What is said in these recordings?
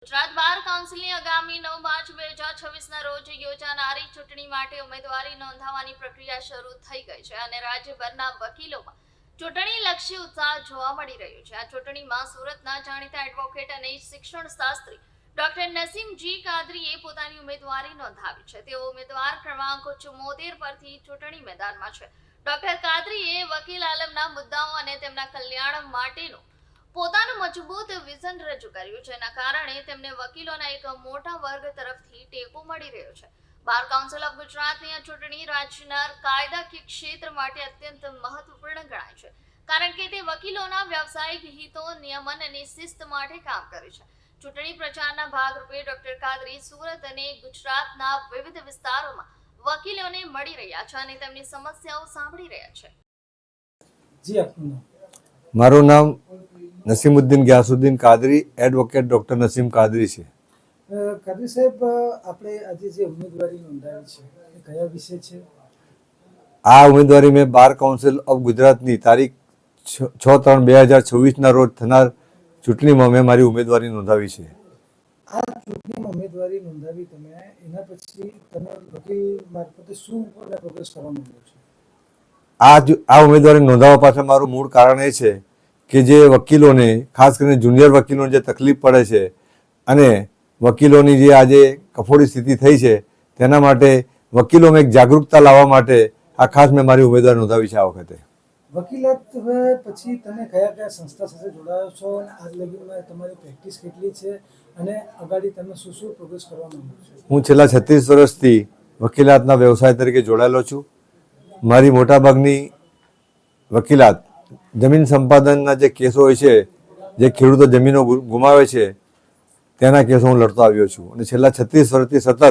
ગુજરાત બાર કાઉન્સિલની આગામી 9 માર્ચ 2026ના રોજ યોજાનારી ચૂંટણી માટે ઉમેદવારી નોંધાવવાની પ્રક્રિયા શરૂ થઈ ગઈ છે અને રાજ્યભરના વકીલોમાં ચૂંટણીલક્ષી ઉત્સાહ જોવા મળી રહ્યો છે. આ ચૂંટણીમાં સુરતના જાણીતા એડવોકેટ અને શિક્ષણ શાસ્ત્રી ડોક્ટર નસીમ જી કાદરીએ પોતાની ઉમેદવારી નોંધાવી છે. તેઓ ઉમેદવાર ક્રમાંક 74 પરથી ચૂંટણી મેદાનમાં છે. ડોક્ટર કાદરીએ વકીલ આલમના મુદ્દાઓ અને તેમના કલ્યાણ માટેનું પોતાનું મજબૂત વિઝન રજૂ કર્યું છે. એના કારણે તેમને વકીલોના એક મોટા વર્ગ તરફથી ટેકો મળી રહ્યો છે. બાર કાઉન્સિલ ઓફ ગુજરાતની આ ચૂંટણી રાજ્યના કાયદાકીય ક્ષેત્ર માટે અત્યંત મહત્વપૂર્ણ ગણાય છે, કારણ કે તે વકીલોના વ્યવસાયિક હિતો, નિયમન અને શિસ્ત માટે કામ કરે છે. ચૂંટણી પ્રચારના ભાગરૂપે ડોક્ટર કાદરી સુરત અને ગુજરાતના વિવિધ વિસ્તારોમાં વકીલોને મળી રહ્યા છે અને તેમની સમસ્યાઓ સાંભળી રહ્યા છે. જી, આપનું નામ? મારું નામ નસીમુદ્દીન ગ્યાસુદ્દીન કાદરી, એડવોકેટ ડૉક્ટર નસીમ કાદરી છે. કાદરી સાહેબ, આપણે આજે જે ઉમેદવારી નોંધાવી છે એ કયા વિષય છે? આ ઉમેદવારી મેં બાર કાઉન્સિલ ઓફ ગુજરાતની તારીખ 6/3/2026ના રોજ થનાર ચૂંટણીમાં મેં મારી ઉમેદવારી નોંધાવી છે. આ ચૂંટણીમાં ઉમેદવારી નોંધાવી તમે, એના પછી તમે વકીલ મારફતે શું પ્રોગ્રેસ કરવા માંગો છો? આ ઉમેદવારી નોંધાવવા પાછળ મારું મૂળ કારણ એ છે કે જે વકીલોને, ખાસ કરીને જુનિયર વકીલોને જે તકલીફ પડે છે અને વકીલોની જે આજે કફોડી સ્થિતિ થઈ છે તેના માટે વકીલોમાં એક જાગૃતતા લાવવા માટે આ ખાસ મેં મારી ઉમેદવારી નોંધાવી છે. આ વખતે વકીલાત પછી તમે કયા કયા સંસ્થા સાથે જોડાયો છો અને આજ લગીમાં તમારી પ્રેક્ટિસ કેટલી છે અને અગાડી તમે શું શું પ્રોગ્રેસ કરવા માંગો છો? હું છેલ્લા 36 વર્ષથી વકીલાતના વ્યવસાય તરીકે જોડાયેલો છું. મારી મોટાભાગની વકીલાત જમીન સંપાદનના જે કેસો હોય છે, જે ખેડૂતો જમીનો ગુમાવે છે તેના કેસો હું લડતો આવ્યો છું અને છેલ્લા 36 વર્ષથી સતત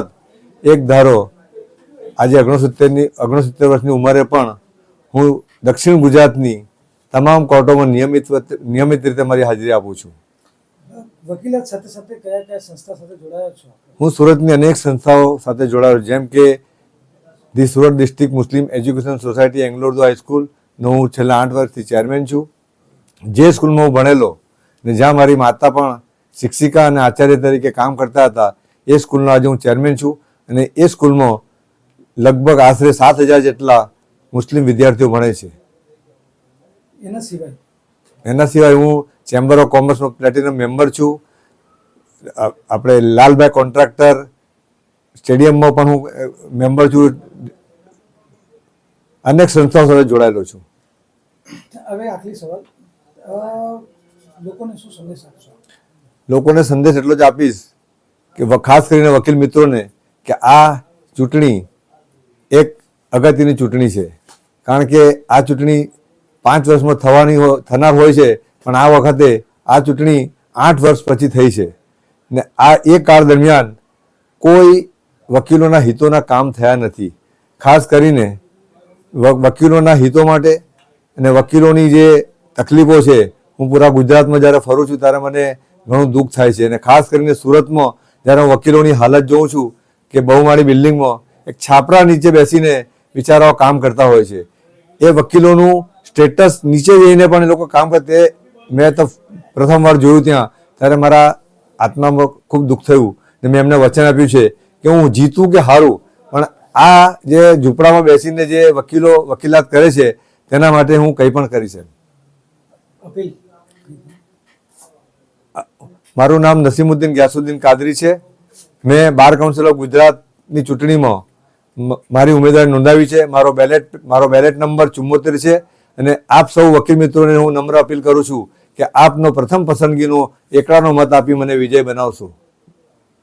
એક ધારો આજે 69 વર્ષની ઉંમરે પણ હું દક્ષિણ ગુજરાતની તમામ કોર્ટોમાં નિયમિત રીતે મારી હાજરી આપું છું. વકીલાત સાથે સાથે કયા કયા સંસ્થા સાથે જોડાયા છો? હું સુરતની અનેક સંસ્થાઓ સાથે જોડાયો, જેમ કે the Surat district Muslim education society, એંગ્લોર હાઈસ્કૂલ નો હું છેલ્લા 8 વર્ષથી ચેરમેન છું. જે સ્કૂલમાં હું ભણેલો ને જ્યાં મારી માતા પણ શિક્ષિકા અને આચાર્ય તરીકે કામ કરતા હતા, એ સ્કૂલનો આજે હું ચેરમેન છું અને એ સ્કૂલમાં લગભગ આશરે 7,000 જેટલા મુસ્લિમ વિદ્યાર્થીઓ ભણે છે. એના સિવાય હું ચેમ્બર ઓફ કોમર્સનો પ્લેટિનમ મેમ્બર છું. આપણે લાલભાઈ કોન્ટ્રાક્ટર સ્ટેડિયમમાં પણ હું મેમ્બર છું. અનેક સંસ્થાઓ સાથે જોડાયેલો છું. હવે આખરી સવાલ, લોકોને શું સંદેશ આપશો? લોકોને સંદેશ એટલો જ આપીશ કે ખાસ કરીને વકીલ મિત્રોને કે આ ચૂંટણી એક અગત્યની ચૂંટણી છે, કારણ કે આ ચૂંટણી 5 વર્ષમાં થનાર હોય છે, પણ આ વખતે આ ચૂંટણી 8 વર્ષ પછી થઈ છે ને આ એ કાળ દરમિયાન કોઈ વકીલોના હિતોના કામ થયા નથી. ખાસ કરીને વકીલોના હિતો માટે અને વકીલોની જે તકલીફો છે, હું પૂરા ગુજરાતમાં જ્યારે ફરું છું ત્યારે મને ઘણું દુઃખ થાય છે અને ખાસ કરીને સુરતમાં જ્યારે હું વકીલોની હાલત જોઉં છું કે બહુમાળી બિલ્ડિંગમાં એક છાપરા નીચે બેસીને બિચારાઓ કામ કરતા હોય છે. એ વકીલોનું સ્ટેટસ નીચે જઈને પણ એ લોકો કામ કરે, મેં તો પ્રથમવાર જોયું ત્યારે મારા આત્મામાં ખૂબ દુઃખ થયું ને મેં એમને વચન આપ્યું છે કે હું જીતું કે હારું, પણ આ જે ઝૂંપડામાં બેસીને જે વકીલો વકીલાત કરે છે તેના માટે હું કંઈ પણ કરીશ. મારું નામ નસીમુદ્દીન ગ્યાસુદ્દીન કાદરી છે. મેં બાર કાઉન્સિલ ઓફ ગુજરાતની ચૂંટણીમાં મારી ઉમેદવારી નોંધાવી છે. મારો બેલેટ નંબર 74 છે અને આપ સૌ વકીલ મિત્રોને હું નમ્ર અપીલ કરું છું કે આપનો પ્રથમ પસંદગીનો એકલાનો મત આપી મને વિજય બનાવશો.